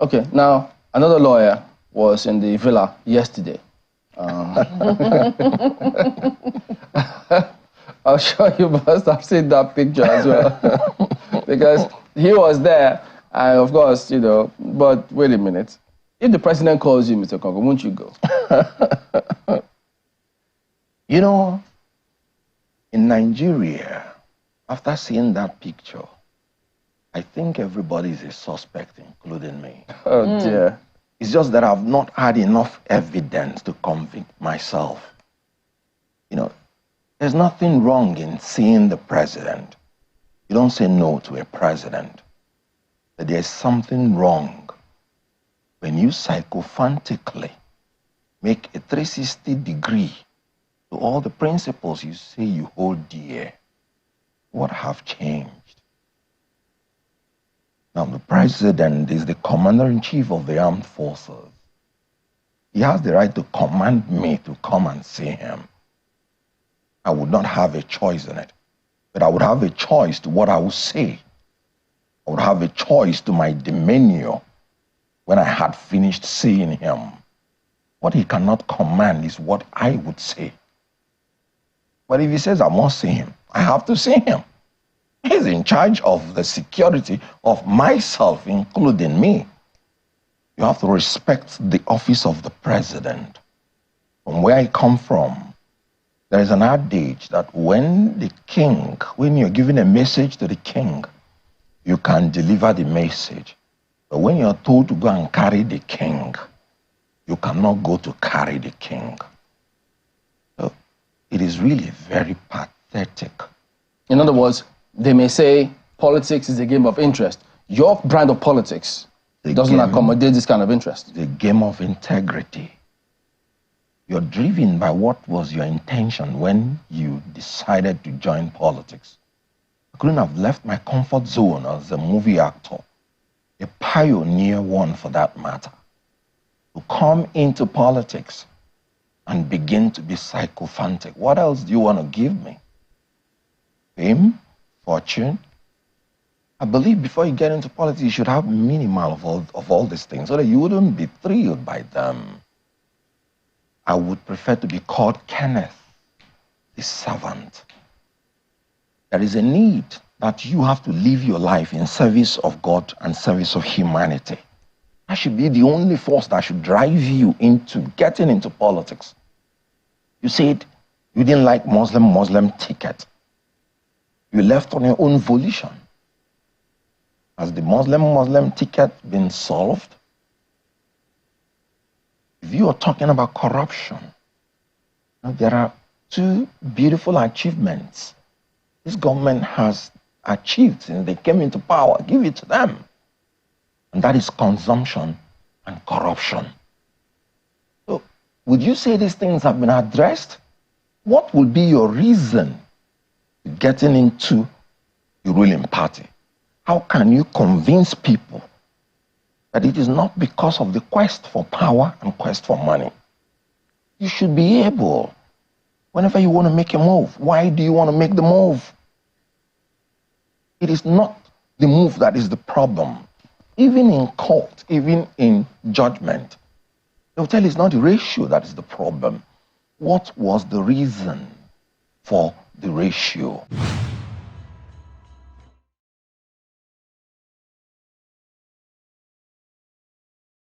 Okay, now, another lawyer was in the villa yesterday. I'm sure you must have seen that picture as well. Because he was there, and of course, you know, but wait a minute. If the president calls you, Mr. Okonkwo, won't you go? You know, in Nigeria, after seeing that picture, I think everybody is a suspect, including me. Oh, dear. It's just that I've not had enough evidence to convict myself. You know, there's nothing wrong in seeing the president. You don't say no to a president. But there's something wrong when you psychophantically make a 360 degree to all the principles you say you hold dear. What have changed? Now, the president is the commander-in-chief of the armed forces. He has the right to command me to come and see him. I would not have a choice in it, but I would have a choice to what I would say. I would have a choice to my demeanor when I had finished seeing him. What he cannot command is what I would say. But if he says I must see him, I have to see him. He's in charge of the security of myself, including me. You have to respect the office of the president. From where I come from, there is an adage that when you're giving a message to the king, you can deliver the message. But when you're told to go and carry the king, you cannot go to carry the king. So it is really very pathetic. In other words, they may say politics is a game of interest. Your brand of politics doesn't accommodate this kind of interest. The game of integrity. You're driven by what was your intention when you decided to join politics. I couldn't have left my comfort zone as a movie actor, a pioneer one for that matter, to come into politics and begin to be psychophantic. What else do you want to give me? Fame? Fortune? I believe before you get into politics, you should have minimal of all these things so that you wouldn't be thrilled by them. I would prefer to be called Kenneth, the servant. There is a need that you have to live your life in service of God and service of humanity. That should be the only force that should drive you into getting into politics. You said you didn't like Muslim ticket. You left on your own volition. Has the Muslim ticket been solved? If you are talking about corruption, there are two beautiful achievements this government has achieved since they came into power. Give it to them. And that is consumption and corruption. So, would you say these things have been addressed? What would be your reason to getting into the ruling party? How can you convince people that it is not because of the quest for power and quest for money? You should be able, whenever you want to make a move, why do you want to make the move? It is not the move that is the problem. Even in court, even in judgment, they'll tell you it's not the ratio that is the problem. What was the reason for the ratio?